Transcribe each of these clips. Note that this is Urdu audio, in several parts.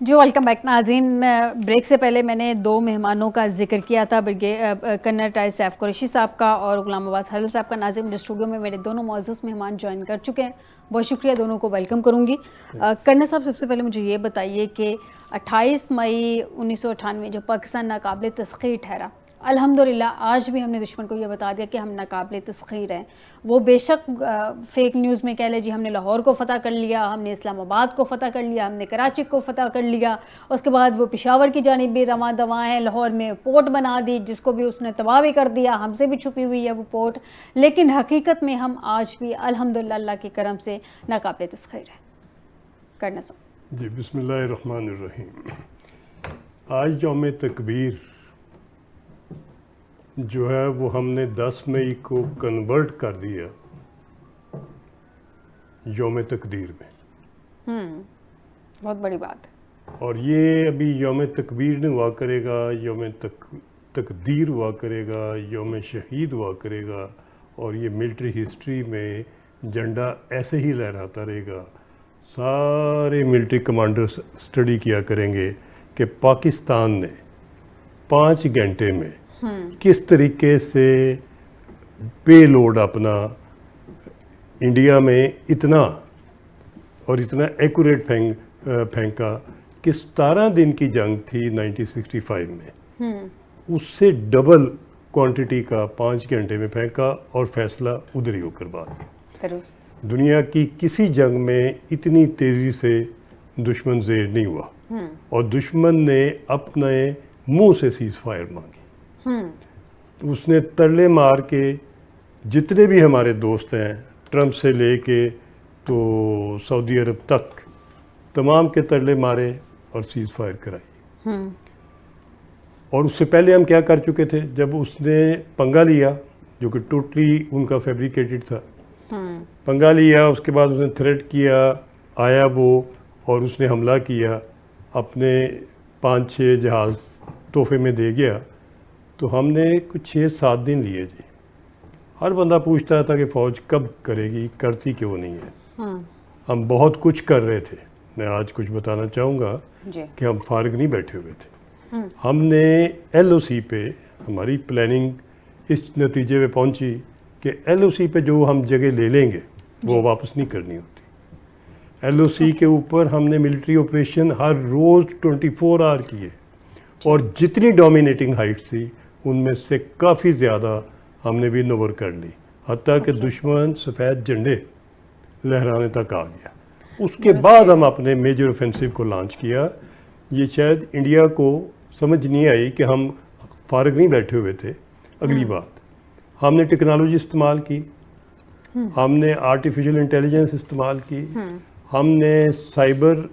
جی ویلکم بیک ناظرین. بریک سے پہلے میں نے دو مہمانوں کا ذکر کیا تھا، کرنل ٹائی سیف قریشی صاحب کا اور غلام عباس حلل صاحب کا. ناظرین اسٹوڈیو میں میرے دونوں معزز مہمان جوائن کر چکے ہیں، بہت شکریہ، دونوں کو ویلکم کروں گی. کرنل صاحب سب سے پہلے مجھے یہ بتائیے کہ 28 مئی 1998 جو پاکستان ناقابل تسخیر ٹھہرا، الحمدللہ آج بھی ہم نے دشمن کو یہ بتا دیا کہ ہم ناقابل تسخیر ہیں. وہ بے شک فیک نیوز میں کہہ لے جی ہم نے لاہور کو فتح کر لیا، ہم نے اسلام آباد کو فتح کر لیا، ہم نے کراچی کو فتح کر لیا، اس کے بعد وہ پشاور کی جانب بھی رواں دواں ہیں، لاہور میں پورٹ بنا دی جس کو بھی اس نے تباہ بھی کر دیا، ہم سے بھی چھپی ہوئی ہے وہ پورٹ. لیکن حقیقت میں ہم آج بھی الحمدللہ اللہ کے کرم سے ناقابل تسخیر ہیں. کرنا صاحب جی بسم اللہ الرحمن الرحیم. آج یوم تکبیر جو ہے وہ ہم نے 10 مئی کو کنورٹ کر دیا یوم تقدیر میں. بہت بڑی بات ہے. اور یہ ابھی یوم تکبیر نہیں ہوا کرے گا، یوم تقدیر ہوا کرے گا، یوم شہید ہوا کرے گا، اور یہ ملٹری ہسٹری میں جھنڈا ایسے ہی لہراتا رہے گا. سارے ملٹری کمانڈرز اسٹڈی کیا کریں گے کہ پاکستان نے 5 گھنٹے میں کس طریقے سے پے لوڈ اپنا انڈیا میں اتنا ایکوریٹ پھینکا کہ 17 دن کی جنگ تھی 1965 میں، اس سے ڈبل کوانٹٹی کا 5 گھنٹے میں پھینکا اور فیصلہ ادھر ہی ہو کر بات دیا. دنیا کی کسی جنگ میں اتنی تیزی سے دشمن زیر نہیں ہوا، اور دشمن نے اپنے منہ سے سیز فائر مانگی. اس نے ترلے مار کے جتنے بھی ہمارے دوست ہیں، ٹرمپ سے لے کے تو سعودی عرب تک، تمام کے ترلے مارے اور سیز فائر کرائی. اور اس سے پہلے ہم کیا کر چکے تھے؟ جب اس نے پنگا لیا جو کہ ٹوٹلی ان کا فیبریکیٹڈ تھا، پنگا لیا، اس کے بعد اس نے تھریٹ کیا، آیا وہ اور اس نے حملہ کیا، اپنے 5-6 جہاز تحفے میں دے گیا. تو ہم نے کچھ 6-7 دن لیے جی. ہر بندہ پوچھتا تھا کہ فوج کب کرے گی، کرتی کیوں نہیں ہے. ہم بہت کچھ کر رہے تھے. میں آج کچھ بتانا چاہوں گا کہ ہم فارغ نہیں بیٹھے ہوئے تھے. ہم نے LOC پہ ہماری پلاننگ اس نتیجے پہ پہنچی کہ LOC پہ جو ہم جگہ لے لیں گے وہ واپس نہیں کرنی ہوتی. LOC کے اوپر ہم نے ملٹری آپریشن ہر روز 24 آور کیے، اور جتنی ڈومینیٹنگ ہائٹس تھی ان میں سے کافی زیادہ ہم نے ون اوور کر لی، حتیٰ کہ دشمن سفید جھنڈے لہرانے تک آ گیا. اس کے بعد ہم اپنے میجر اوفینسو کو لانچ کیا. یہ شاید انڈیا کو سمجھ نہیں آئی کہ ہم فارغ نہیں بیٹھے ہوئے تھے. اگلی بات، ہم نے ٹیکنالوجی استعمال کی، ہم نے آرٹیفیشل انٹیلیجنس استعمال کی، ہم نے سائبر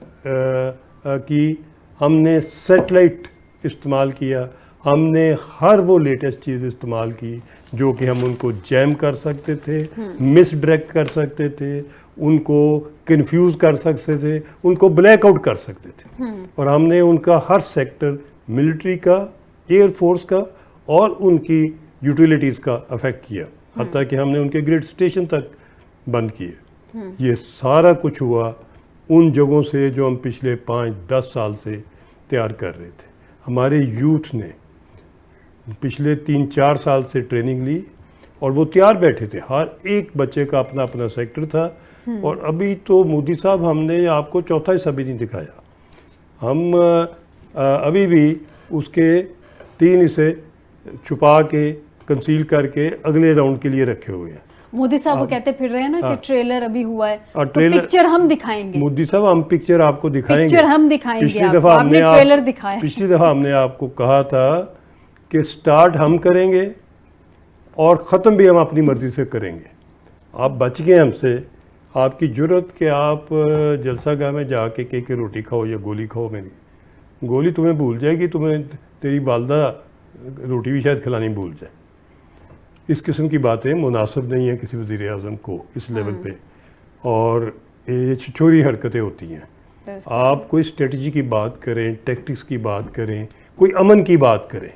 کی، ہم نے سیٹلائٹ استعمال کیا، ہم نے ہر وہ لیٹسٹ چیز استعمال کی جو کہ ہم ان کو جیم کر سکتے تھے، مس ڈائریکٹ کر سکتے تھے، ان کو کنفیوز کر سکتے تھے، ان کو بلیک آؤٹ کر سکتے تھے. اور ہم نے ان کا ہر سیکٹر، ملٹری کا، ایئر فورس کا اور ان کی یوٹیلیٹیز کا افیکٹ کیا، حتیٰ کہ ہم نے ان کے گریڈ اسٹیشن تک بند کیے. یہ سارا کچھ ہوا ان جگہوں سے جو ہم پچھلے 5-10 سال سے تیار کر رہے تھے. ہمارے یوتھ نے پچھلے 3-4 سال سے ٹریننگ لی اور وہ تیار بیٹھے تھے. ہر ایک بچے کا اپنا اپنا سیکٹر تھا. اور ابھی تو مودی صاحب ہم نے آپ کو چوتھا حصہ بھی نہیں دکھایا. ہم ابھی بھی اس کے 3 حصے چھپا کے کنسیل کر کے اگلے راؤنڈ کے لیے رکھے ہوئے ہیں. مودی صاحب وہ کہتے پھر رہے ہیں نا کہ ٹریلر ابھی ہوا ہے تو پکچر ہم دکھائیں گے. مودی صاحب ہم پکچر آپ کو دکھائیں گے، پکچر ہم دکھائیں گے. پچھلی دفعہ آپ نے ٹریلر دکھایا. پچھلی دفعہ ہم نے آپ کو کہا تھا کہ سٹارٹ ہم کریں گے اور ختم بھی ہم اپنی مرضی سے کریں گے. آپ بچ گئے ہم سے. آپ کی جرت کہ آپ جلسہ گاہ میں جا کے کہ روٹی کھاؤ یا گولی کھاؤ. میری گولی تمہیں بھول جائے گی، تمہیں تیری والدہ روٹی بھی شاید کھلانی بھول جائے. اس قسم کی باتیں مناسب نہیں ہیں کسی وزیر اعظم کو اس لیول پہ، اور یہ چھچوری حرکتیں ہوتی ہیں. آپ کوئی اسٹریٹجی کی بات کریں، ٹیکٹکس کی بات کریں، کوئی امن کی بات کریں.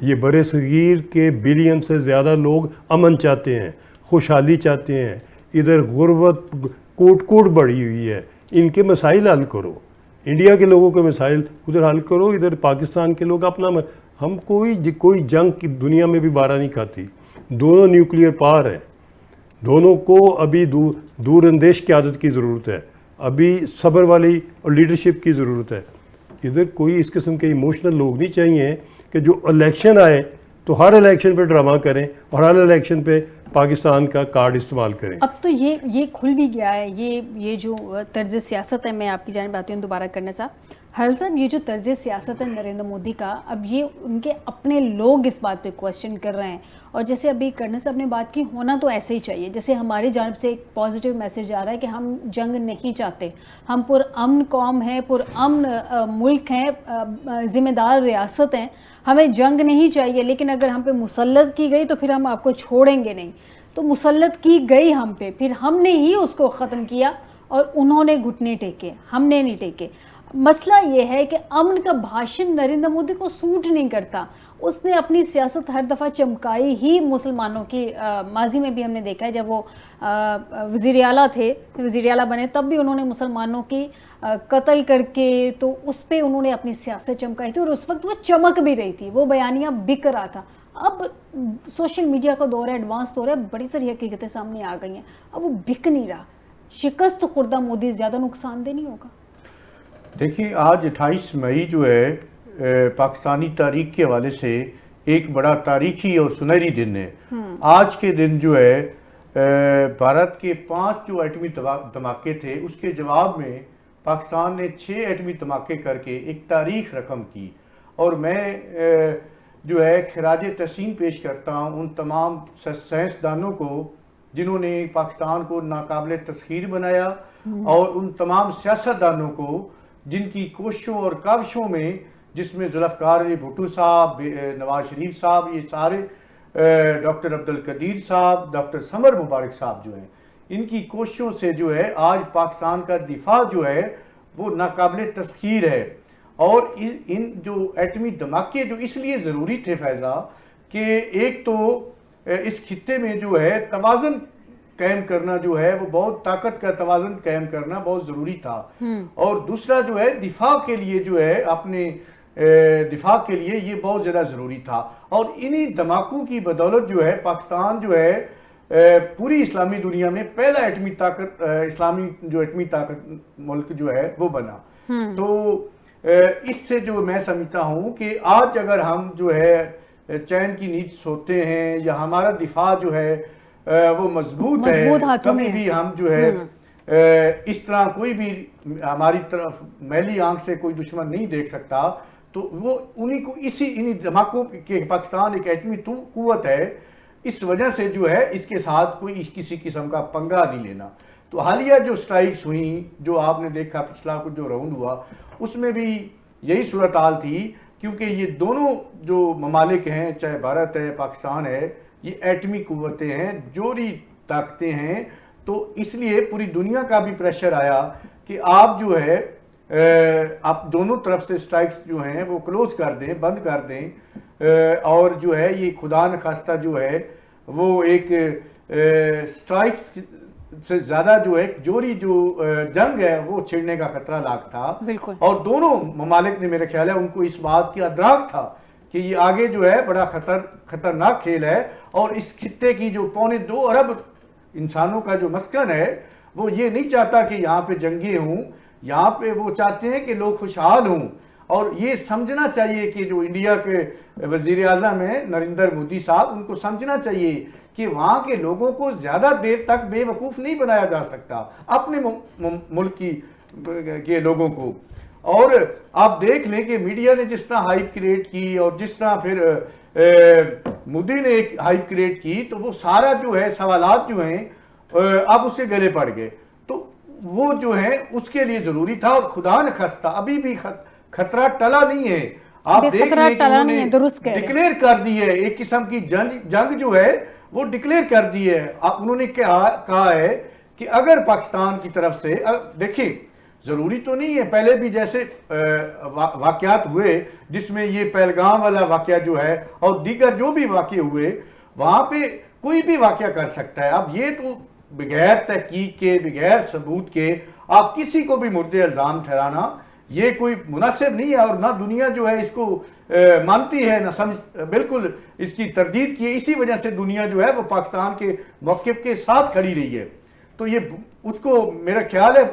یہ برے صغیر کے بلین سے زیادہ لوگ امن چاہتے ہیں، خوشحالی چاہتے ہیں. ادھر غربت کوٹ بڑھی ہوئی ہے، ان کے مسائل حل کرو. انڈیا کے لوگوں کے مسائل ادھر حل کرو, ادھر پاکستان کے لوگ اپنا ہم کوئی جنگ کی دنیا میں بھی بارہ نہیں کھاتی. دونوں نیوکلیئر پاور ہیں, دونوں کو ابھی دور اندیش قیادت کی ضرورت ہے, ابھی صبر والی اور لیڈرشپ کی ضرورت ہے. ادھر کوئی اس قسم کے ایموشنل لوگ نہیں چاہیے کہ جو الیکشن آئے تو ہر الیکشن پہ ڈرامہ کریں اور ہر الیکشن پہ پاکستان کا کارڈ استعمال کریں. اب تو یہ کھل بھی گیا ہے, یہ جو طرز سیاست ہے, میں آپ کی جانب آتی ہوں دوبارہ کرنے صاحب. حلال صاحب, یہ جو طرز سیاست ہے نریندر مودی کا, اب یہ ان کے اپنے لوگ اس بات پہ کوشچن کر رہے ہیں, اور جیسے ابھی کرنے صاحب نے بات کی, ہونا تو ایسے ہی چاہیے. جیسے ہماری جانب سے ایک پازیٹیو میسج آ رہا ہے کہ ہم جنگ نہیں چاہتے, ہم پرامن قوم ہیں, پرامن ملک ہیں, ذمہ دار ریاست ہیں, ہمیں جنگ نہیں چاہیے, لیکن اگر ہم پہ مسلط کی گئی تو پھر ہم آپ کو چھوڑیں گے نہیں. تو مسلط کی گئی ہم پہ, پھر ہم نے ہی اس کو ختم کیا اور انہوں نے گھٹنے ٹیکے, ہم نے نہیں ٹیکے. مسئلہ یہ ہے کہ امن کا بھاشن نریندر مودی کو سوٹ نہیں کرتا. اس نے اپنی سیاست ہر دفعہ چمکائی ہی مسلمانوں کی. ماضی میں بھی ہم نے دیکھا ہے, جب وہ وزیر اعلیٰ تھے, وزیر اعلیٰ بنے, تب بھی انہوں نے مسلمانوں کی قتل کر کے, تو اس پہ انہوں نے اپنی سیاست چمکائی تھی, اور اس وقت وہ چمک بھی رہی تھی, وہ بیانیہ بک رہا تھا. اب سوشل میڈیا کا دور ہے, ایڈوانس دور ہے, بڑی ساری حقیقتیں سامنے آ گئی ہیں, اب وہ بک نہیں رہا. شکست خوردہ مودی زیادہ نقصان دہ نہیں ہوگا؟ دیکھیں, آج 28 مئی جو ہے پاکستانی تاریخ کے حوالے سے ایک بڑا تاریخی اور سنہری دن ہے. آج کے دن جو ہے بھارت کے 5 جو ایٹمی دھماکے تھے, اس کے جواب میں پاکستان نے 6 ایٹمی دھماکے کر کے ایک تاریخ رقم کی. اور میں جو ہے خراج تحسین پیش کرتا ہوں ان تمام سائنسدانوں کو جنہوں نے پاکستان کو ناقابل تسخیر بنایا, اور ان تمام سیاستدانوں کو جن کی کوششوں اور کاوشوں میں, جس میں ذوالفقار علی بھٹو صاحب, نواز شریف صاحب, یہ سارے, ڈاکٹر عبدالقدیر صاحب, ڈاکٹر سمر مبارک صاحب جو ہیں, ان کی کوششوں سے جو ہے آج پاکستان کا دفاع جو ہے وہ ناقابل تسخیر ہے. اور ان جو ایٹمی دھماکے جو اس لیے ضروری تھے فیضا, کہ ایک تو اس خطے میں جو ہے توازن قائم کرنا جو ہے وہ بہت طاقت کا توازن قائم کرنا بہت ضروری تھا, اور دوسرا جو ہے دفاع کے لیے جو ہے اپنے دفاع کے لیے یہ بہت زیادہ ضروری تھا. اور انہی دھماکوں کی بدولت جو ہے پاکستان جو ہے پوری اسلامی دنیا میں پہلا ایٹمی طاقت, اسلامی جو ایٹمی طاقت ملک جو ہے وہ بنا. تو اس سے جو میں سمجھتا ہوں کہ آج اگر ہم جو ہے چین کی نیند سوتے ہیں, یا ہمارا دفاع جو ہے وہ مضبوط ہے, کبھی بھی ہم جو ہے اس طرح کوئی بھی ہماری طرف میلی آنکھ سے کوئی دشمن نہیں دیکھ سکتا, تو وہ انہی دھماکوں کے پاکستان ایک ایٹمی قوت ہے, اس وجہ سے جو ہے اس کے ساتھ کوئی کسی قسم کا پنگا نہیں لینا. تو حالیہ جو سٹرائکس ہوئیں, جو آپ نے دیکھا پچھلا کچھ جو راؤنڈ ہوا, اس میں بھی یہی صورتحال تھی, کیونکہ یہ دونوں جو ممالک ہیں, چاہے بھارت ہے, پاکستان ہے, یہ ایٹمی قوتیں ہیں, جوہری طاقتیں ہیں. تو اس لیے پوری دنیا کا بھی پریشر آیا کہ آپ جو ہے آپ دونوں طرف سے سٹرائکس جو ہیں وہ کلوز کر دیں, بند کر دیں, اور جو ہے یہ خدا نخواستہ جو ہے وہ ایک سٹرائکس سے زیادہ جو ہے جوہری جو جنگ ہے وہ چھڑنے کا خطرہ لاحق تھا. اور دونوں ممالک نے میرے خیال ہے ان کو اس بات کی ادراک تھا کہ یہ آگے جو ہے بڑا خطرناک کھیل ہے, اور اس خطے کی جو 2.25 ارب انسانوں کا جو مسکن ہے وہ یہ نہیں چاہتا کہ یہاں پہ جنگیں ہوں, یہاں پہ وہ چاہتے ہیں کہ لوگ خوشحال ہوں. اور یہ سمجھنا چاہیے کہ جو انڈیا کے وزیر اعظم ہیں نریندر مودی صاحب, ان کو سمجھنا چاہیے کہ وہاں کے لوگوں کو زیادہ دیر تک بے وقوف نہیں بنایا جا سکتا, اپنے ملک کے لوگوں کو. اور آپ دیکھ لیں کہ میڈیا نے جس طرح ہائپ کریٹ کی, اور جس طرح پھر مودی نے ایک ہائپ کریٹ کی, تو وہ سارا جو ہے سوالات جو ہیں اب اس سے گلے پڑ گئے. تو وہ جو ہے اس کے لیے ضروری تھا, اور خدا نخواستہ ابھی بھی خطرہ ٹلا نہیں ہے. آپ دیکھ لیں کہ انہوں نے ڈکلیئر کر دی ہے, ایک قسم کی جنگ جو ہے وہ ڈکلیئر کر دی ہے. انہوں نے کہا ہے کہ اگر پاکستان کی طرف سے, دیکھیں ضروری تو نہیں ہے, پہلے بھی جیسے واقعات ہوئے جس میں یہ پہلگام والا واقعہ جو ہے اور دیگر جو بھی واقع ہوئے, وہاں پہ کوئی بھی واقعہ کر سکتا ہے. اب یہ تو بغیر تحقیق کے, بغیر ثبوت کے آپ کسی کو بھی مرد الزام ٹھہرانا, یہ کوئی مناسب نہیں ہے اور نہ دنیا جو ہے اس کو مانتی ہے، نہ سمجھ، بالکل اس کی تردید کی ہے. اسی وجہ سے دنیا جو ہے وہ پاکستان کے موقف کے ساتھ کھڑی رہی ہے. تو یہ اس کو میرا خیال ہے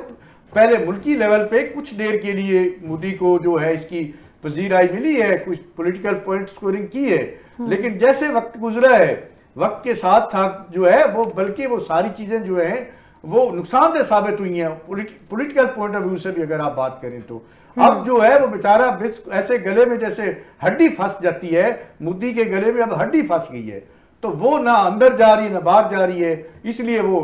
پہلے ملکی لیول پہ کچھ دیر کے لیے مودی کو جو ہے اس کی پذیرائی ملی ہے، کچھ پولیٹیکل پوائنٹ سکورنگ کی ہے، لیکن جیسے وقت گزرا ہے وقت کے ساتھ ساتھ جو ہے وہ بلکہ وہ ساری چیزیں جو ہیں وہ نقصان دہ ثابت ہوئی ہیں پولیٹیکل پوائنٹ آف ویو سے بھی اگر آپ بات کریں تو. اب جو ہے وہ بیچارہ ایسے گلے میں جیسے ہڈی پھنس جاتی ہے، مودی کے گلے میں اب ہڈی پھنس گئی ہے، تو وہ نہ اندر جا رہی ہے نہ باہر جا رہی ہے. اس لیے وہ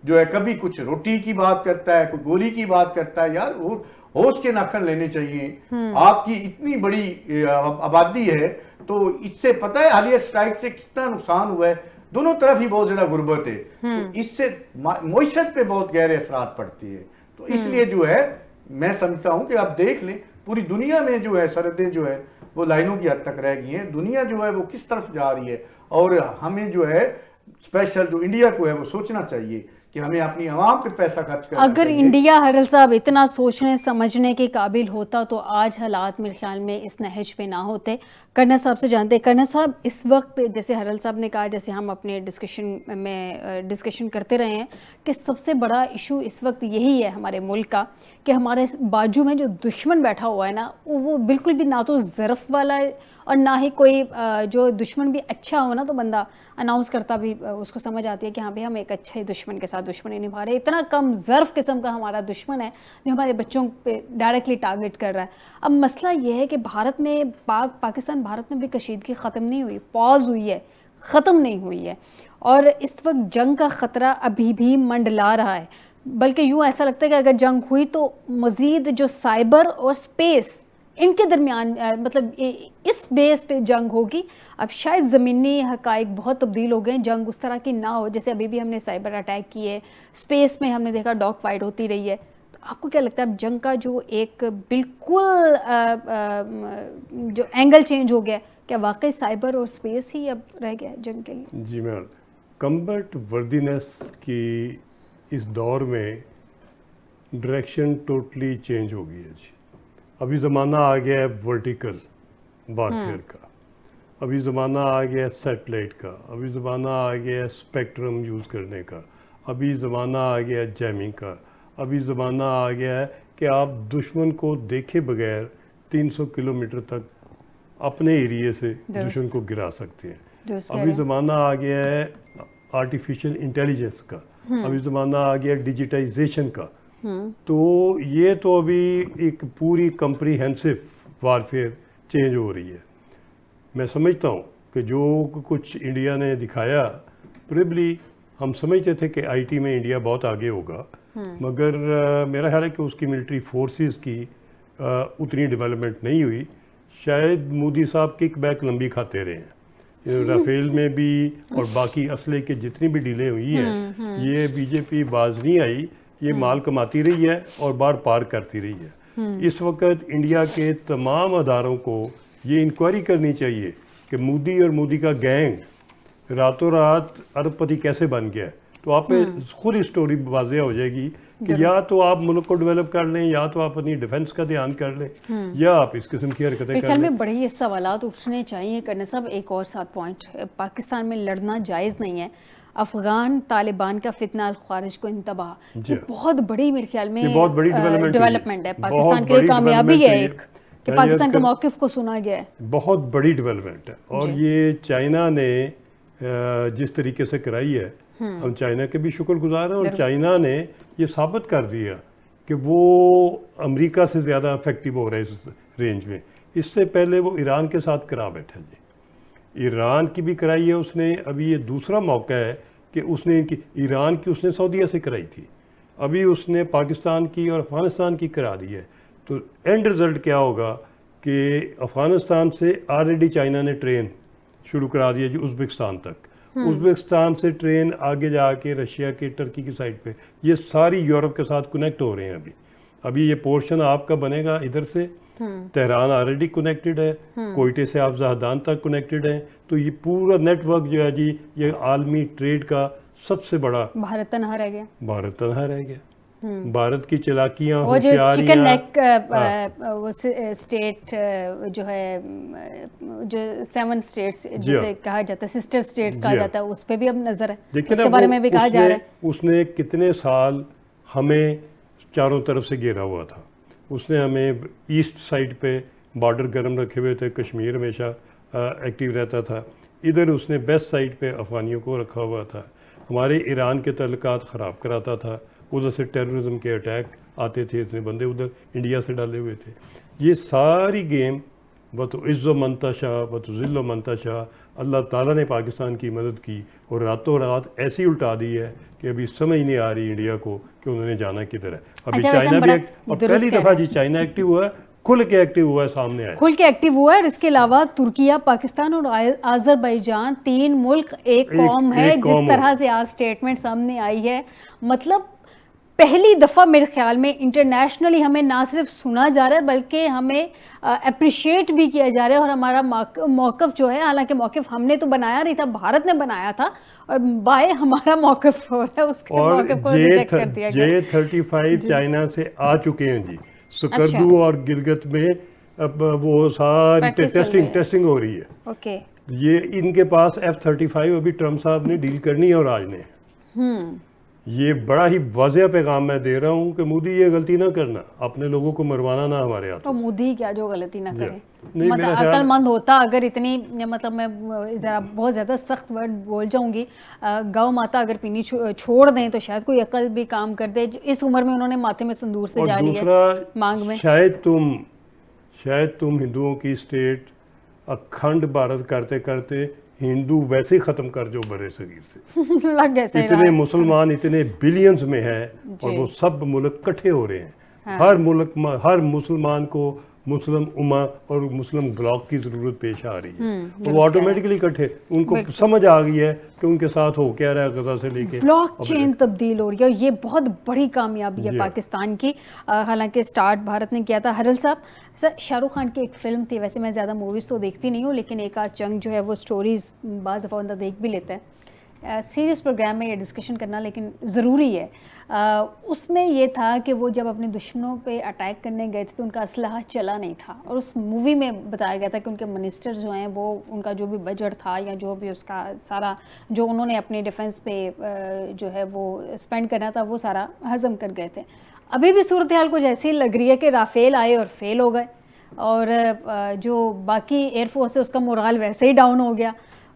جو ہے کبھی کچھ روٹی کی بات کرتا ہے، کوئی گولی کی بات کرتا ہے. یار وہ ہوش کے ناخن لینے چاہیے. آپ کی اتنی بڑی آبادی ہے تو اس سے پتہ ہے حالیہ اسٹرائک سے کتنا نقصان ہوا ہے. دونوں طرف ہی بہت زیادہ غربت ہے، تو اس سے معیشت پہ بہت گہرے اثرات پڑتی ہے. تو اس لیے جو ہے میں سمجھتا ہوں کہ آپ دیکھ لیں پوری دنیا میں جو ہے سرحدیں جو ہے وہ لائنوں کی حد تک رہ گئی ہیں. دنیا جو ہے وہ کس طرف جا رہی ہے، اور ہمیں جو ہے اسپیشل جو انڈیا کو ہے وہ سوچنا چاہیے کہ ہمیں اپنی عوام پہ پیسہ خرچ کرنا اگر چاہیے. انڈیا حرل صاحب اتنا سوچنے سمجھنے کے قابل ہوتا تو آج حالات میرے خیال میں اس نہج پہ نہ ہوتے. کرنل صاحب سے جانتے ہیں، کرنل صاحب اس وقت جیسے حرل صاحب نے کہا، جیسے ہم اپنے ڈسکشن کرتے رہے ہیں کہ سب سے بڑا ایشو اس وقت یہی ہے ہمارے ملک کا کہ ہمارے بازو میں جو دشمن بیٹھا ہوا ہے نا، وہ بالکل بھی نہ تو ظرف والا ہے اور نہ ہی کوئی جو دشمن بھی اچھا ہو نا تو بندہ اناؤنس کرتا بھی اس کو سمجھ آتی ہے کہ ہاں بھی ہم ایک اچھے دشمن کے ساتھ دشمنی نبھا رہے ہیں. اتنا کم ظرف قسم کا ہمارا دشمن ہے جو ہمارے بچوں پہ ڈائریکٹلی ٹارگٹ کر رہا ہے. اب مسئلہ یہ ہے کہ بھارت میں پاکستان بھارت میں بھی کشیدگی ختم نہیں ہوئی، پاز ہوئی ہے، ختم نہیں ہوئی ہے، اور اس وقت جنگ کا خطرہ ابھی بھی منڈلا رہا ہے. بلکہ یوں ایسا لگتا ہے کہ اگر جنگ ہوئی تو مزید جو سائبر اور سپیس ان کے درمیان مطلب اس بیس پہ جنگ ہوگی. اب شاید زمینی حقائق بہت تبدیل ہو گئے، جنگ اس طرح کی نہ ہو جیسے ابھی بھی ہم نے سائبر اٹیک کیے، اسپیس میں ہم نے دیکھا ڈاگ فائٹ ہوتی رہی ہے. تو آپ کو کیا لگتا ہے اب جنگ کا جو ایک بالکل جو اینگل چینج ہو گیا، کیا واقعی سائبر اور اسپیس ہی اب رہ گیا ہے جنگ کے لیے؟ جی میم، کمبٹ وردینس کی اس دور میں ڈائریکشن ٹوٹلی چینج ہو گئی ہے. جی ابھی زمانہ آ گیا ہے ورٹیکل وارفیئر کا، ابھی زمانہ آ گیا ہے سیٹلائٹ کا، ابھی زمانہ آ گیا ہے اسپیکٹرم یوز کرنے کا، ابھی زمانہ آ گیا ہے جیمنگ کا، ابھی زمانہ آ گیا ہے کہ آپ دشمن کو دیکھے بغیر 300 کلومیٹر تک اپنے ایریے سے دشمن کو گرا سکتے ہیں. ابھی زمانہ آ گیا ہے آرٹیفیشل انٹیلیجنس کا، ابھی زمانہ آ گیا ڈیجیٹائزیشن کا. تو یہ تو ابھی ایک پوری کمپریہنسو وارفیئر چینج ہو رہی ہے. میں سمجھتا ہوں کہ جو کچھ انڈیا نے دکھایا، پریبلی ہم سمجھتے تھے کہ آئی ٹی میں انڈیا بہت آگے ہوگا، مگر میرا خیال ہے کہ اس کی ملٹری فورسز کی اتنی ڈیولپمنٹ نہیں ہوئی. شاید مودی صاحب کک بیک لمبی کھاتے رہے ہیں. رافیل میں بھی اور باقی اسلحے کے جتنی بھی ڈیلیں ہوئی ہیں، یہ بی جے پی باز نہیں آئی، یہ مال کماتی رہی ہے اور بار پار کرتی رہی ہے. اس وقت انڈیا کے تمام اداروں کو یہ انکوائری کرنی چاہیے کہ مودی اور مودی کا گینگ راتوں رات ارب پتی کیسے بن گیا ہے. تو آپ پہ خود اسٹوری واضح ہو جائے گی کہ یا تو آپ ملک کو ڈیولپ کر لیں، یا تو آپ اپنی ڈیفنس کا دھیان کر لیں، یا آپ اس قسم کی حرکتیں کر لیں. میں بڑے یہ سوالات اٹھنے چاہیے. کرنے صاحب ایک اور ساتھ پوائنٹ، پاکستان میں لڑنا جائز نہیں ہے. افغان طالبان کا فتنہ الخوارج کو انتباہ، یہ بہت بڑی میرے خیال میں ڈیولپمنٹ ہے، پاکستان کے لیے کامیابی ہے ایک کہ پاکستان کے موقف کو سنا گیا ہے. بہت بڑی ڈیولپمنٹ ہے. اور یہ چائنا نے جس طریقے سے کرائی ہے، ہم چائنا کے بھی شکر گزار ہیں، اور چائنا نے یہ ثابت کر دیا کہ وہ امریکہ سے زیادہ افیکٹو ہو رہا ہے اس رینج میں. اس سے پہلے وہ ایران کے ساتھ کرا بیٹھا. جی ایران کی بھی کرائی ہے اس نے. ابھی یہ دوسرا موقع ہے کہ اس نے ایران کی اس نے سعودیہ سے کرائی تھی، ابھی اس نے پاکستان کی اور افغانستان کی کرا دی ہے. تو اینڈ رزلٹ کیا ہوگا کہ افغانستان سے آلریڈی چائنا نے ٹرین شروع کرا دی ہے جی ازبکستان تک، ازبکستان سے ٹرین آگے جا کے رشیا کے ٹرکی کی سائڈ پہ، یہ ساری یورپ کے ساتھ کنیکٹ ہو رہے ہیں. ابھی یہ پورشن آپ کا بنے گا ادھر سے، تہران آلریڈی کنیکٹڈ ہے، کوئٹے سے آپ زہدان تک کنیکٹڈ ہیں. تو یہ پورا نیٹ ورک جو ہے جی، یہ عالمی ٹریڈ کا سب سے بڑا. بھارت تنہا رہ گیا. بھارت تنہا رہ گیا. بھارت کی چلاکیاں، وہ جو چکن نیک ہوشیاریاں، اسٹیٹ جو ہے جو 7 اسٹیٹس جسے کہا جاتا ہے سسٹر اسٹیٹس کہا جاتا ہے، اس پہ بھی اب نظر ہے، اس کے بارے میں بھی کہا جا رہا ہے. اس نے کتنے سال ہمیں چاروں طرف سے گھیرا ہوا تھا. اس نے ہمیں ایسٹ سائڈ پہ بارڈر گرم رکھے ہوئے تھے، کشمیر ہمیشہ ایکٹیو رہتا تھا. ادھر اس نے ویسٹ سائڈ پہ افغانیوں کو رکھا ہوا تھا، ہمارے ایران کے تعلقات خراب کراتا تھا. ادھر سے ٹیررزم کے اٹیک آتے تھے، اتنے بندے ادھر انڈیا سے ڈالے ہوئے تھے. یہ ساری گیم وَتُعِزُّ مَن تَشَاءُ وَتُذِلُّ مَن تَشَاء، اللہ تعالیٰ نے پاکستان کی مدد کی اور راتوں رات ایسی الٹا دی ہے کہ ابھی سمجھ نہیں آ رہی انڈیا کو کہ انہوں نے جانا کدھر ہے. ابھی چائنا بھی اور پہلی دفعہ جی چائنا ایکٹیو ہوا ہے، کھل کے ایکٹیو ہوا ہے، سامنے آیا کھل کے ایکٹیو ہوا ہے. اور اس کے علاوہ ترکیہ، پاکستان اور آذربائیجان 3 ملک ایک قوم ہے. جس طرح سے آج اسٹیٹمنٹ سامنے آئی ہے، مطلب پہلی دفعہ میرے خیال میں انٹرنیشنلی ہمیں نہ صرف سنا جا رہا ہے بلکہ ہمیں اپریشیٹ بھی کیا جا رہا ہے. اور ہمارا موقف جو ہے، حالانکہ موقف ہم نے تو بنایا نہیں تھا، بھارت نے بنایا تھا، اور بائے ہمارا موقف ہو رہا ہے اس کے موقف کو ریجیکٹ کر دیا گیا. J35 چائنا سے آ چکے ہیں جی، سکردو اور گلگت میں اب وہ ساری ٹیسٹنگ ہو رہی ہے. اوکے، یہ ان کے پاس F-35 ابھی ٹرمپ صاحب نے ڈیل کرنی ہے اور آج نے. یہ بڑا ہی واضح پیغام میں دے رہا ہوں کہ مودی یہ غلطی نہ کرنا، اپنے لوگوں کو مروانا نہ ہمارے ہاتھ. تو مودی کیا جو غلطی نہ کرے، مطلب عقل مند ہوتا اگر اتنی، مطلب میں ذرا بہت زیادہ سخت ورڈ بول جاؤں گی، گاؤں ماتا اگر پینی چھوڑ دیں تو شاید کوئی عقل بھی کام کر دے. اس عمر میں انہوں نے ماتھے میں سندور سے جا لی ہے مانگ میں. شاید تم ہندوؤں کی اسٹیٹ اکھنڈ بھارت کرتے کرتے ہندو ویسے ہی ختم کر جو برے صغیر سے. اتنے مسلمان اتنے بلینز میں ہیں اور وہ سب ملک کٹھے ہو رہے ہیں. ہر ملک، ہر مسلمان کو مسلم امہ اور مسلم بلاک کی ضرورت پیش آ رہی ہے. وہ آٹومیٹکلی کٹھے، ان کو سمجھ آ گئی ہے کہ ان کے ساتھ ہو کیا رہا ہے. غزہ سے لے کے بلاک چین تبدیل ہو رہی ہے، یہ بہت بڑی کامیابی ہے پاکستان کی. حالانکہ سٹارٹ بھارت نے کیا تھا. ہرل صاحب، شاہ رخ خان کی ایک فلم تھی، ویسے میں زیادہ موویز تو دیکھتی نہیں ہوں لیکن ایک آدھ چنگ جو ہے وہ سٹوریز بعض دفعہ بندہ دیکھ بھی لیتا ہے. سیریس پروگرام میں یہ ڈسکشن کرنا لیکن ضروری ہے. اس میں یہ تھا کہ وہ جب اپنے دشمنوں پہ اٹیک کرنے گئے تھے تو ان کا اسلحہ چلا نہیں تھا، اور اس مووی میں بتایا گیا تھا کہ ان کے منسٹر جو ہیں وہ ان کا جو بھی بجٹ تھا یا جو بھی اس کا سارا جو انہوں نے اپنے ڈیفنس پہ جو ہے وہ اسپینڈ کرنا تھا وہ سارا ہضم کر گئے تھے. ابھی بھی صورتحال کچھ ایسی لگ رہی ہے کہ رافیل آئے اور فیل ہو گئے، اور جو باقی ایئر فورس ہے اس کا مورال ویسے ہی ڈاؤن ہو گیا،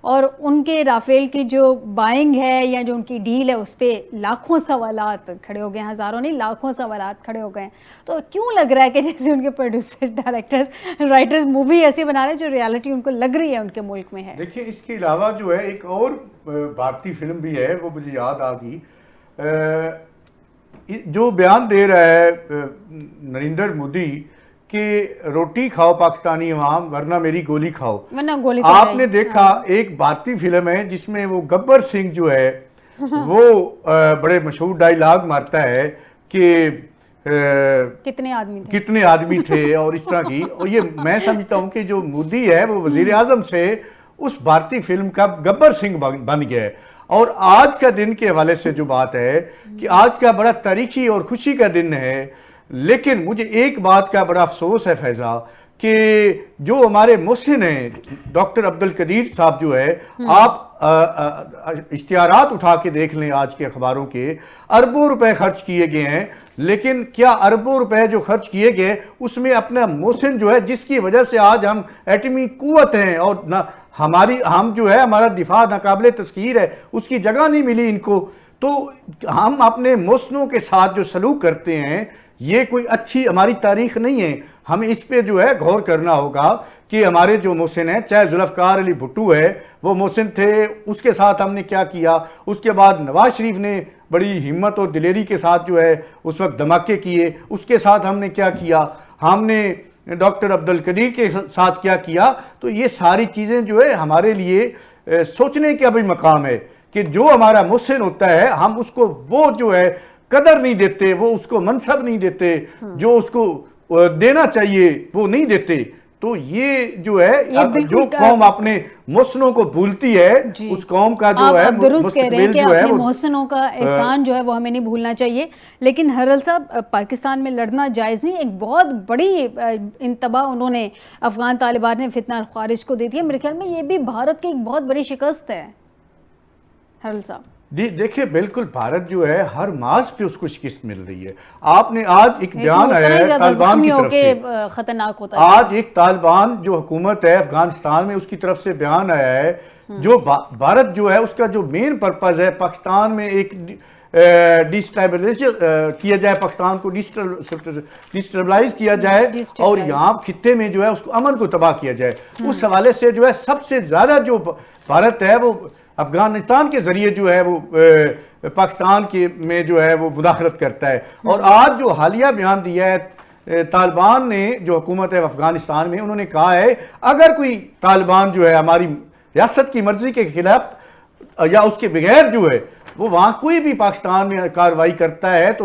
اور ان کے رافیل کی جو بائنگ ہے یا جو ان کی ڈیل ہے اس پہ لاکھوں سوالات کھڑے ہو گئے ہیں، ہزاروں نہیں لاکھوں سوالات کھڑے ہو گئے ہیں. تو کیوں لگ رہا ہے کہ جیسے ان کے پروڈیوسر، ڈائریکٹرز، رائٹرز مووی ایسی بنا رہے ہیں جو ریالٹی ان کو لگ رہی ہے ان کے ملک میں ہے؟ دیکھیں اس کے علاوہ جو ہے ایک اور بھارتی فلم بھی ہے، وہ مجھے یاد آ گئی، جو بیان دے رہا ہے نریندر مودی کہ روٹی کھاؤ پاکستانی عوام ورنہ میری گولی کھاؤ. آپ نے دیکھا ایک بھارتی فلم ہے جس میں وہ گبر سنگھ جو ہے وہ بڑے مشہور ڈائیلاگ مارتا ہے کہ کتنے آدمی تھے اور اس طرح کی. اور یہ میں سمجھتا ہوں کہ جو مودی ہے وہ وزیر اعظم سے اس بھارتی فلم کا گبر سنگھ بن گیا ہے. اور آج کا دن کے حوالے سے جو بات ہے کہ آج کا بڑا تاریخی اور خوشی کا دن ہے، لیکن مجھے ایک بات کا بڑا افسوس ہے فیضا کہ جو ہمارے محسن ہیں ڈاکٹر عبدالقدیر صاحب جو ہے، آپ اشتہارات اٹھا کے دیکھ لیں آج کے اخباروں کے، اربوں روپے خرچ کیے گئے ہیں، لیکن کیا اربوں روپے جو خرچ کیے گئے اس میں اپنا محسن جو ہے جس کی وجہ سے آج ہم ایٹمی قوت ہیں اور ہم جو ہے ہمارا دفاع ناقابل تسخیر ہے، اس کی جگہ نہیں ملی ان کو. تو ہم اپنے محسنوں کے ساتھ جو سلوک کرتے ہیں یہ کوئی اچھی ہماری تاریخ نہیں ہے. ہمیں اس پہ جو ہے غور کرنا ہوگا کہ ہمارے جو محسن ہیں، چاہے ذوالفقار علی بھٹو ہے وہ محسن تھے، اس کے ساتھ ہم نے کیا کیا. اس کے بعد نواز شریف نے بڑی ہمت اور دلیری کے ساتھ جو ہے اس وقت دھماکے کیے، اس کے ساتھ ہم نے کیا کیا، ہم نے ڈاکٹر عبدالقدیر کے ساتھ کیا کیا. تو یہ ساری چیزیں جو ہے ہمارے لیے سوچنے کا بھی مقام ہے کہ جو ہمارا محسن ہوتا ہے ہم اس کو وہ جو ہے قدر نہیں دیتے، وہ اس کو منصب نہیں دیتے، جو اس کو دینا چاہیے وہ نہیں دیتے. تو یہ جو ہے جو قوم اپنے محسنوں کو بھولتی ہے اس قوم کا جو ہے درست کہہ رہے ہیں کہ اپنے محسنوں کا احسان جو ہے وہ ہمیں نہیں بھولنا چاہیے. لیکن ہرل صاحب پاکستان میں لڑنا جائز نہیں, ایک بہت بڑی انتباہ انہوں نے افغان طالبان نے فتنہ خارج کو دے دیا. میرے خیال میں یہ بھی بھارت کی ایک بہت بڑی شکست ہے ہرل صاحب. جی دیکھیں بالکل بھارت جو ہے ہر ماز پہ اس کو شکست مل رہی ہے. آپ نے آج ایک بیان آیا ہے طالبان کی طرف سے, خطرناک ہوتا ہے آج ایک طالبان جو حکومت ہے افغانستان میں اس کی طرف سے بیان آیا ہے جو بھارت جو ہے اس کا جو مین پرپز ہے پاکستان میں ایک ڈیسٹیبلائز کیا جائے, پاکستان کو ڈیسٹیبلائز کیا جائے اور یہاں خطے میں جو ہے اس کو امن کو تباہ کیا جائے. اس حوالے سے جو ہے سب سے زیادہ جو بھارت ہے وہ افغانستان کے ذریعے جو ہے وہ پاکستان کے میں جو ہے وہ مداخلت کرتا ہے. اور آج جو حالیہ بیان دیا ہے طالبان نے جو حکومت ہے افغانستان میں, انہوں نے کہا ہے اگر کوئی طالبان جو ہے ہماری ریاست کی مرضی کے خلاف یا اس کے بغیر جو ہے وہ وہاں کوئی بھی پاکستان میں کارروائی کرتا ہے تو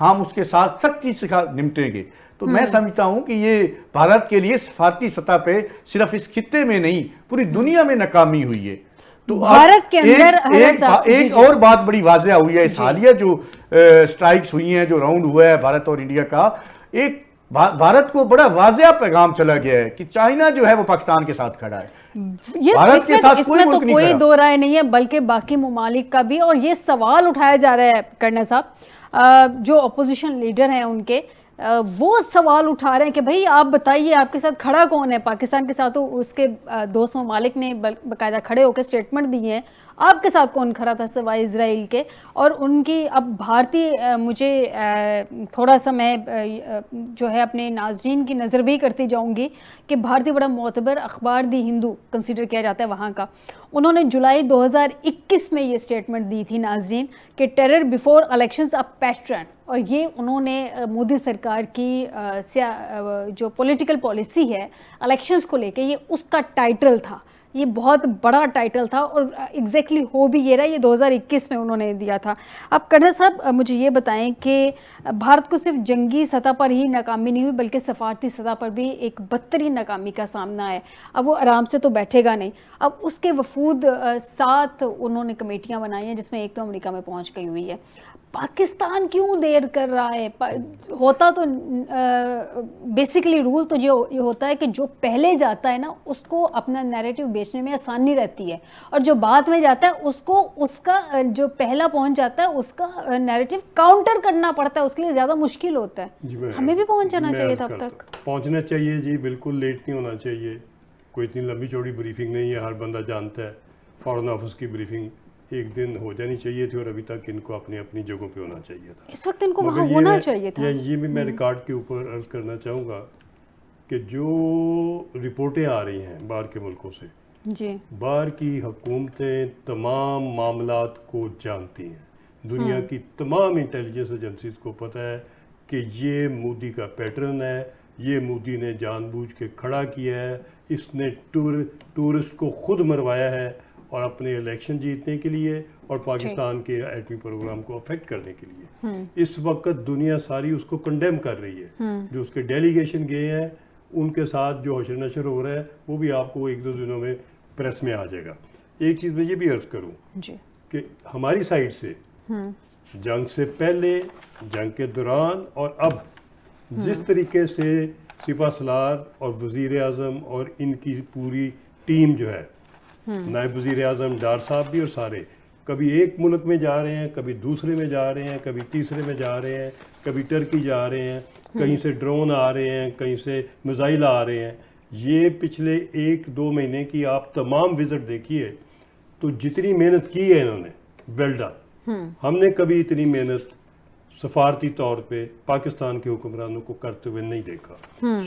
ہم اس کے ساتھ سختی سے نمٹیں گے. تو میں سمجھتا ہوں کہ یہ بھارت کے لیے سفارتی سطح پہ صرف اس خطے میں نہیں پوری دنیا میں ناکامی ہوئی ہے. تو بھارت کے اندر ایک اور بات بڑی واضح ہوئی ہے اس حالیہ جو سٹرائکس ہوئی ہیں, جو راؤنڈ ہوا ہے بھارت اور انڈیا کا, ایک بھارت کو بڑا واضح پیغام چلا گیا ہے کہ چائنا جو ہے وہ پاکستان کے ساتھ کھڑا ہے. بھارت کے ساتھ کوئی دو رائے نہیں ہے بلکہ باقی ممالک کا بھی. اور یہ سوال اٹھایا جا رہا ہے کرنا صاحب, جو اپوزیشن لیڈر ہیں ان کے وہ سوال اٹھا رہے ہیں کہ بھئی آپ بتائیے آپ کے ساتھ کھڑا کون ہے. پاکستان کے ساتھ تو اس کے دوست ممالک نے باقاعدہ کھڑے ہو کے سٹیٹمنٹ دی ہیں, آپ کے ساتھ کون کھڑا تھا سوائے اسرائیل کے. اور ان کی اب بھارتی مجھے تھوڑا سا میں جو ہے اپنے ناظرین کی نظر بھی کرتی جاؤں گی کہ بھارتی بڑا معتبر اخبار دی ہندو کنسیڈر کیا جاتا ہے وہاں کا. انہوں نے جولائی 2021 میں یہ سٹیٹمنٹ دی تھی ناظرین کہ terror before elections a pattern, اور یہ انہوں نے مودی سرکار کی جو پولیٹیکل پالیسی ہے الیکشنز کو لے کے, یہ اس کا ٹائٹل تھا. یہ بہت بڑا ٹائٹل تھا اور ایگزیکٹلی ہو بھی یہ رہا, یہ 2021 میں انہوں نے دیا تھا. اب کنر صاحب مجھے یہ بتائیں کہ بھارت کو صرف جنگی سطح پر ہی ناکامی نہیں ہوئی بلکہ سفارتی سطح پر بھی ایک بدترین ناکامی کا سامنا ہے. اب وہ آرام سے تو بیٹھے گا نہیں. اب اس کے وفود 7 انہوں نے کمیٹیاں بنائی ہیں جس میں ایک تو امریکہ میں پہنچ گئی ہوئی ہے. پاکستان کیوں دیر کر رہا ہے؟ ہوتا تو بیسیکلی رول تو یہ ہوتا ہے کہ جو پہلے جاتا ہے نا اس کو اپنا نیریٹو بیچنے میں آسانی رہتی ہے, اور جو بعد میں جاتا ہے اس کو اس کا جو پہلا پہنچ جاتا ہے اس کا نیریٹو کاؤنٹر کرنا پڑتا ہے, اس کے لیے زیادہ مشکل ہوتا ہے. ہمیں بھی پہنچ جانا چاہیے تھا اب تک. پہنچنا چاہیے جی, بالکل لیٹ نہیں ہونا چاہیے. کوئی اتنی لمبی چوڑی بریفنگ نہیں ہے, ہر بندہ جانتا ہے. فارن آفس کی بریفنگ ایک دن ہو جانی چاہیے تھی اور ابھی تک ان کو اپنی اپنی جگہوں پہ ہونا چاہیے تھا. اس وقت ان کو وہاں ہونا چاہیے تھا. یہ بھی میں ریکارڈ کے اوپر عرض کرنا چاہوں گا کہ جو رپورٹیں آ رہی ہیں باہر کے ملکوں سے, جی باہر کی حکومتیں تمام معاملات کو جانتی ہیں. دنیا کی تمام انٹیلیجنس ایجنسیز کو پتہ ہے کہ یہ مودی کا پیٹرن ہے, یہ مودی نے جان بوجھ کے کھڑا کیا ہے, اس نے ٹورسٹ کو خود مروایا ہے اور اپنے الیکشن جیتنے کے لیے اور پاکستان کے ایٹمی پروگرام کو افیکٹ کرنے کے لیے. اس وقت دنیا ساری اس کو کنڈیم کر رہی ہے. جو اس کے ڈیلیگیشن گئے ہیں ان کے ساتھ جو حشر نشر ہو رہا ہے وہ بھی آپ کو 1-2 دنوں میں پریس میں آ جائے گا. ایک چیز میں یہ بھی عرض کروں کہ ہماری سائڈ سے جنگ سے پہلے, جنگ کے دوران اور اب جس طریقے سے سپہ سالار اور وزیر اعظم اور ان کی پوری ٹیم جو ہے, نائب وزیر اعظم ڈار صاحب بھی اور سارے, کبھی ایک ملک میں جا رہے ہیں, کبھی دوسرے میں جا رہے ہیں, کبھی تیسرے میں جا رہے ہیں, کبھی ٹرکی جا رہے ہیں, کہیں سے ڈرون آ رہے ہیں, کہیں سے میزائل آ رہے ہیں. یہ پچھلے 1-2 مہینے کی آپ تمام وزٹ دیکھیے تو جتنی محنت کی ہے انہوں نے, ویل ڈن. ہم نے کبھی اتنی محنت سفارتی طور پہ پاکستان کے حکمرانوں کو کرتے ہوئے نہیں دیکھا.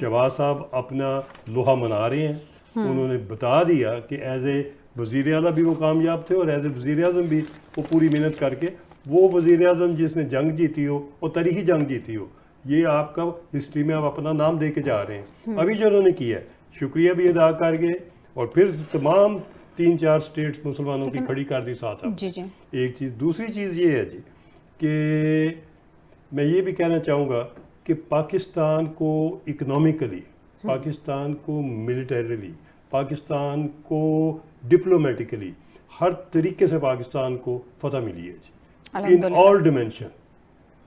شہباز صاحب اپنا لوہا منا رہے ہیں. انہوں نے بتا دیا کہ ایز اے وزیر اعلیٰ بھی وہ کامیاب تھے اور ایز اے وزیر اعظم بھی وہ پوری محنت کر کے, وہ وزیر اعظم جس نے جنگ جیتی ہو اور تاریخی جنگ جیتی ہو, یہ آپ کا ہسٹری میں آپ اپنا نام دے کے جا رہے ہیں. ابھی جو انہوں نے کیا ہے شکریہ بھی ادا کر کے, اور پھر تمام 3-4 اسٹیٹس مسلمانوں کی کھڑی کر دی ساتھ. ایک چیز. دوسری چیز یہ ہے جی کہ میں یہ بھی کہنا چاہوں گا کہ پاکستان کو اکنامکلی پاکستان کو ملیٹریلی، پاکستان کو ڈپلومیٹیکلی، ہر طریقے سے پاکستان کو فتح ملی ہے جی، ان آل ڈیمینشن.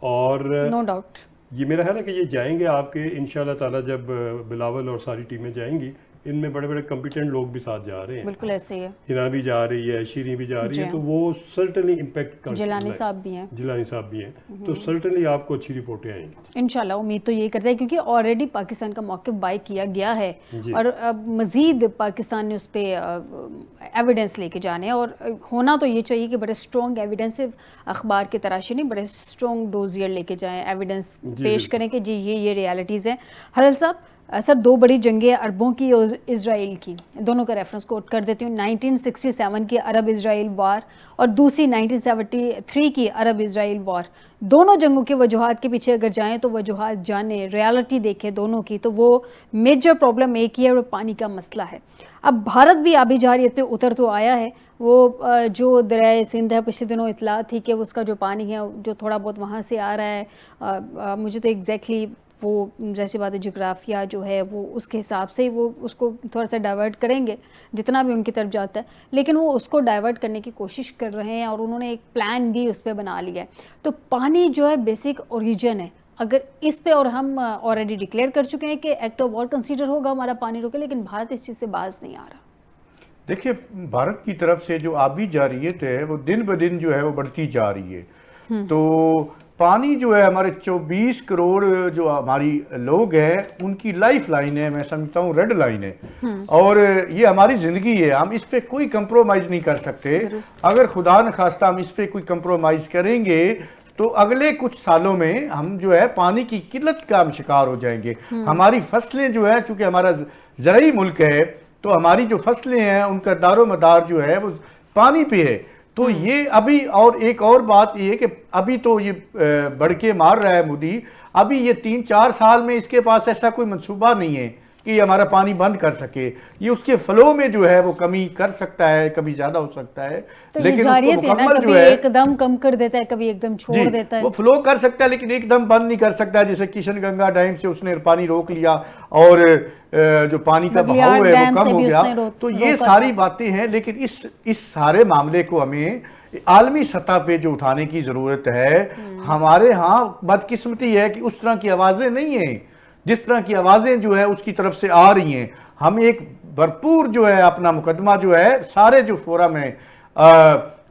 اور نو ڈاؤٹ یہ میرا خیال ہے کہ یہ جائیں گے آپ کے انشاءاللہ تعالیٰ، جب بلاول اور ساری ٹیمیں جائیں گی، ان میں بڑے بڑے کمپیٹنٹ لوگ بھی ساتھ جا رہے ہیں. بالکل ایسے ہی ہے. ہنا بھی جا رہی ہے، شیریں بھی جا رہی ہے، تو وہ سرٹنلی امپیکٹ کر، جیلانی صاحب بھی ہیں، جیلانی صاحب بھی ہیں، تو سرٹنلی آپ کو اچھی رپورٹیں آئیں گی انشاءاللہ. امید تو یہ کرتے ہیں کیونکہ آلریڈی پاکستان کا موقف بائی کیا گیا ہے اور اب مزید پاکستان نے اس پہ ایویڈنس لے کے جانے ہیں، اور ہونا تو یہ چاہیے کہ بڑے اسٹرانگ ایویڈنس، صرف اخبار کی تراشی نہیں، بڑے اسٹرانگ ڈوزیئر لے کے جائیں، ایویڈنس پیش کریں کہ جی یہ ریالٹیز ہیں. حلل صاحب سر، دو بڑی جنگیں عربوں کی اور اسرائیل کی، دونوں کا ریفرنس کوٹ کر دیتی ہوں. 1967 کی عرب اسرائیل وار اور دوسری 1973 کی عرب اسرائیل وار. دونوں جنگوں کے وجوہات کے پیچھے اگر جائیں تو وجوہات جانیں، ریالٹی دیکھیں دونوں کی، تو وہ میجر پرابلم ایک ہی ہے، اور پانی کا مسئلہ ہے. اب بھارت بھی آبی جارحیت پہ اتر تو آیا ہے. وہ جو دریائے سندھ ہے، پچھلے دنوں اطلاع تھی کہ اس کا جو پانی ہے جو تھوڑا بہت وہاں سے آ رہا ہے، مجھے تو ایگزیکٹلی وہ جیسی بات ہے جغرافیہ جو ہے وہ اس کے حساب سے وہ اس کو تھوڑا سا ڈائیورٹ کریں گے جتنا بھی ان کی طرف جاتا ہے، لیکن وہ اس کو ڈائیورٹ کرنے کی کوشش کر رہے ہیں، اور انہوں نے ایک پلان بھی اس پہ بنا لیا ہے. تو پانی جو ہے بیسک اوریجن ہے. اگر اس پہ، اور ہم آلریڈی ڈکلیئر کر چکے ہیں کہ ایکٹ آف وار کنسیڈر ہوگا ہمارا پانی روکے، لیکن بھارت اس چیز سے باز نہیں آ رہا. دیکھیے، بھارت کی طرف سے جو آبی جارحیت ہے وہ دن بدن جو ہے وہ بڑھتی جا رہی ہے. تو پانی جو ہے ہمارے 24 کروڑ جو ہماری لوگ ہیں ان کی لائف لائن ہے، میں سمجھتا ہوں ریڈ لائن ہے، اور یہ ہماری زندگی ہے. ہم اس پہ کوئی کمپرومائز نہیں کر سکتے. اگر خدا نخواستہ ہم اس پہ کوئی کمپرومائز کریں گے تو اگلے کچھ سالوں میں ہم جو ہے پانی کی قلت کا ہم شکار ہو جائیں گے. ہماری فصلیں جو ہے، چونکہ ہمارا زرعی ملک ہے، تو ہماری جو فصلیں ہیں ان کا دار و مدار جو ہے وہ پانی پہ ہے. تو یہ ابھی، اور ایک اور بات یہ ہے کہ ابھی تو یہ بڑھ کے مار رہا ہے مودی، ابھی یہ 3-4 سال میں اس کے پاس ایسا کوئی منصوبہ نہیں ہے کہ یہ ہمارا پانی بند کر سکے. یہ اس کے فلو میں جو ہے وہ کمی کر سکتا ہے، کبھی زیادہ ہو سکتا ہے، لیکن اس کو مکمل جو ہے ایک دم کم کر دیتا ہے، کبھی ایک دم چھوڑ دیتا ہے. وہ فلو کر سکتا ہے لیکن ایک دم بند نہیں کر سکتا. جیسے کشن گنگا ڈیم سے اس نے پانی روک لیا اور جو پانی کا بہاؤ ہے وہ کم ہو گیا. تو یہ ساری باتیں ہیں، لیکن اس سارے معاملے کو ہمیں عالمی سطح پہ جو اٹھانے کی ضرورت ہے. ہمارے ہاں بدقسمتی ہے کہ اس طرح کی آوازیں نہیں ہیں، جس طرح کی آوازیں جو ہے اس کی طرف سے آ رہی ہیں. ہم ایک بھرپور جو ہے اپنا مقدمہ جو ہے سارے جو فورم ہیں،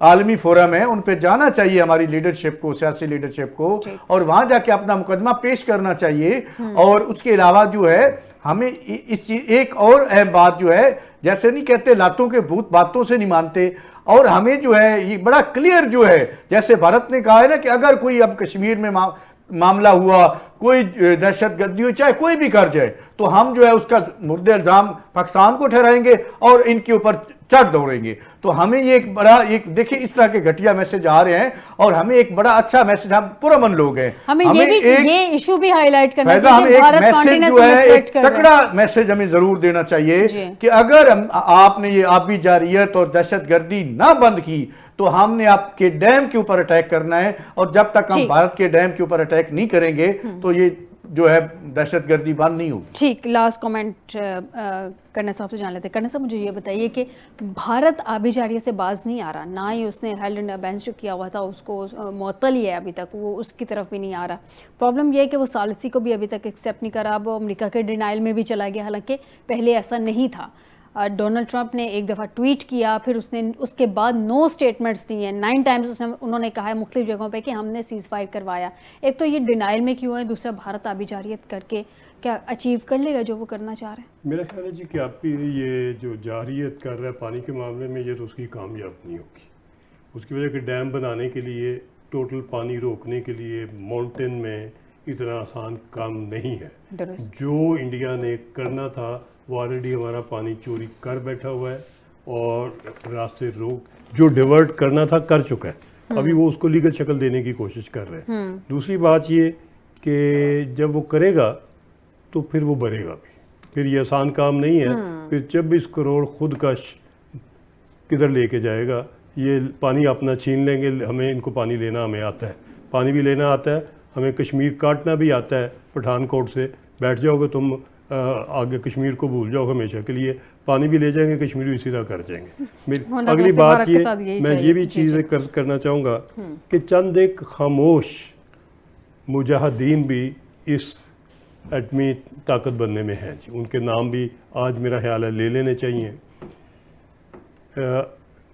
عالمی فورم ہیں، ان پہ جانا چاہیے ہماری لیڈرشپ کو، سیاسی لیڈرشپ کو، اور وہاں جا کے اپنا مقدمہ پیش کرنا چاہیے. اور اس کے علاوہ جو ہے ہمیں ایک اور اہم بات جو ہے، جیسے نہیں کہتے لاتوں کے بھوت باتوں سے نہیں مانتے، اور ہمیں جو ہے یہ بڑا کلیئر جو ہے، جیسے بھارت نے کہا ہے نا کہ اگر کوئی اب کشمیر میں معاملہ ہوا، کوئی دہشت گردی ہو، چاہے کوئی بھی کر جائے، تو ہم جو ہے اس کا مرد الزام پاکستان کو ٹھہرائیں گے اور ان کے اوپر چڑھ دوڑیں گے. تو ہمیں یہ ایک بڑا دیکھیں اس طرح کے گھٹیا میسج آ رہے ہیں، اور ہمیں ایک بڑا اچھا میسج، ہم پرامن لوگ ہیں، ہمیں یہ ایشو بھی ہائی لائٹ کرنا چاہیے. ہمیں ایک میسج جو ہے، ایک تکڑا میسج ہمیں ضرور دینا چاہیے کہ اگر آپ نے یہ آبی جارحیت اور دہشت گردی نہ بند کی تو ہم نے آپ کے ڈیم کے اوپر اٹیک کرنا ہے، اور جب تک ہم بھارت کے ڈیم کے اوپر اٹیک نہیں کریں گے تو یہ جو ہے دہشت گردی بند نہیں ہوگی. ٹھیک، لاسٹ کامنٹ کرنا صاحب سے جان لیتے ہیں. کرنا صاحب مجھے یہ بتائیے کہ بھارت آبی جارحیت سے باز نہیں آ رہا، نہ ہی اس نے ہیلڈ اینڈ ابینس جو کیا ہوا تھا اس کو معطل ہی ہے ابھی تک، وہ اس کی طرف بھی نہیں آ رہا. پرابلم یہ ہے کہ وہ ثالثی کو بھی ابھی تک ایکسیپٹ نہیں کرا. وہ امریکہ کے ڈینائل میں بھی چلا گیا، حالانکہ پہلے ایسا نہیں تھا. ڈونلڈ ٹرمپ نے ایک دفعہ ٹویٹ کیا، پھر اس نے اس کے بعد 9 اسٹیٹمنٹس دی ہیں، 9 ٹائمز انہوں نے کہا ہے مختلف جگہوں پہ کہ ہم نے سیز فائر کروایا. ایک تو یہ ڈینائل میں کیوں ہے، دوسرا بھارت آبی جارحیت کر کے کیا اچیو کر لے گا جو وہ کرنا چاہ رہے ہیں؟ میرا خیال ہے جی کہ آپ کی یہ جو جارحیت کر رہا ہے پانی کے معاملے میں، یہ تو اس کی کامیاب نہیں ہوگی. اس کی وجہ کہ ڈیم بنانے کے لیے، ٹوٹل پانی روکنے کے لیے ماؤنٹین میں اتنا آسان کام نہیں ہے. جو انڈیا نے کرنا تھا وہ آلریڈی ہمارا پانی چوری کر بیٹھا ہوا ہے، اور راستے روک جو ڈیورٹ کرنا تھا کر چکا ہے. ابھی وہ اس کو لیگل شکل دینے کی کوشش کر رہے ہیں. دوسری بات یہ کہ جب وہ کرے گا تو پھر وہ بڑھے گا بھی، پھر یہ آسان کام نہیں ہے. پھر 26 کروڑ خود کش کدھر لے کے جائے گا؟ یہ پانی اپنا چھین لیں گے. ہمیں ان کو پانی لینا ہمیں آتا ہے، پانی بھی لینا آتا ہے، ہمیں کشمیر کاٹنا بھی آتا ہے. پٹھان کوٹ سے بیٹھ جاؤ گے تم آگے کشمیر کو بھول جاؤ ہمیشہ کے لیے، پانی بھی لے جائیں گے، کشمیر بھی سیدھا کر جائیں گے. اگلی بات یہ میں یہ بھی چیز کرنا چاہوں گا کہ چند ایک خاموش مجاہدین بھی اس ایٹمی طاقت بننے میں ہیں جی، ان کے نام بھی آج میرا خیال ہے لے لینے چاہیے.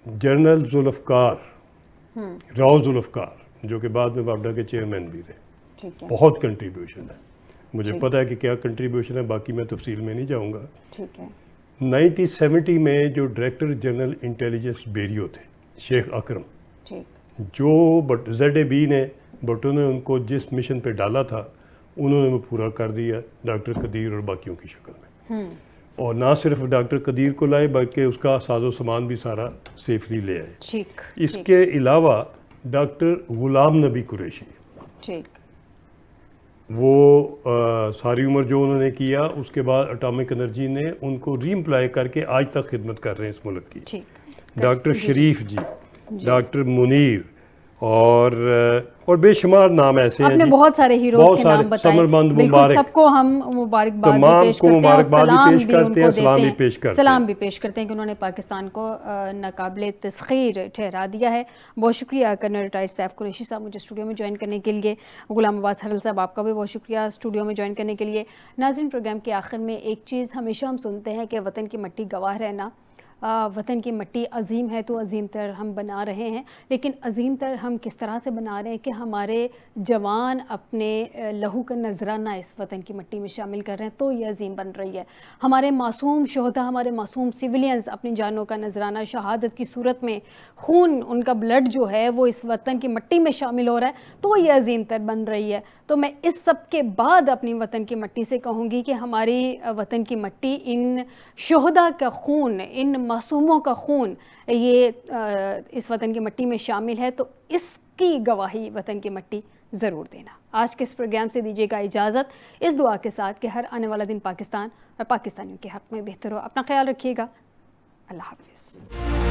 جنرل ذوالفقار، راؤ ذوالفقار، جو کہ بعد میں وابڈا کے چیئرمین بھی رہے، بہت کنٹریبیوشن ہے. مجھے پتہ ہے کہ کیا کنٹریبیوشن ہے، باقی میں تفصیل میں نہیں جاؤں گا. 1970 میں جو ڈائریکٹر جنرل انٹیلیجنس بیریو تھے شیخ اکرم، جو ZAB نے بٹوں نے ان کو جس مشن پہ ڈالا تھا انہوں نے وہ پورا کر دیا ڈاکٹر قدیر اور باقیوں کی شکل میں. اور نہ صرف ڈاکٹر قدیر کو لائے بلکہ اس کا ساز و سامان بھی سارا سیفلی لے آئے. اس کے علاوہ ڈاکٹر غلام نبی قریشی، وہ ساری عمر جو انہوں نے کیا، اس کے بعد اٹامک انرجی نے ان کو ری امپلائی کر کے آج تک خدمت کر رہے ہیں اس ملک کی. ڈاکٹر شریف جی، ڈاکٹر منیر اور بے شمار نام ایسے ہیں. آپ نے بہت سارے ہیروز کے نام بتائے، بالکل سب کو ہم مبارکباد بھی پیش کرتے ہیں، سلام بھی پیش کرتے ہیں کہ انہوں نے پاکستان کو ناقابل تسخیر ٹھہرا دیا ہے. بہت شکریہ کرنل ریٹائرڈ سیف قریشی صاحب مجھے اسٹوڈیو میں جوائن کرنے کے لیے. غلام عباس ہرل صاحب آپ کا بھی بہت شکریہ اسٹوڈیو میں جوائن کرنے کے لیے. ناظرین، پروگرام کے آخر میں ایک چیز ہمیشہ ہم سنتے ہیں کہ وطن کی مٹی گواہ رہنا. وطن کی مٹی عظیم ہے تو عظیم تر ہم بنا رہے ہیں، لیکن عظیم تر ہم کس طرح سے بنا رہے ہیں کہ ہمارے جوان اپنے لہو کا نذرانہ اس وطن کی مٹی میں شامل کر رہے ہیں تو یہ عظیم بن رہی ہے. ہمارے معصوم شہداء، ہمارے معصوم سیولینز اپنی جانوں کا نذرانہ شہادت کی صورت میں خون، ان کا بلڈ جو ہے وہ اس وطن کی مٹی میں شامل ہو رہا ہے تو یہ عظیم تر بن رہی ہے. تو میں اس سب کے بعد اپنی وطن کی مٹی سے کہوں گی کہ ہماری وطن کی مٹی ان شہداء کا خون، ان معصوموں کا خون یہ اس وطن کی مٹی میں شامل ہے، تو اس کی گواہی وطن کی مٹی ضرور دینا. آج کے اس پروگرام سے دیجیے گا اجازت، اس دعا کے ساتھ کہ ہر آنے والا دن پاکستان اور پاکستانیوں کے حق میں بہتر ہو. اپنا خیال رکھیے گا. اللہ حافظ.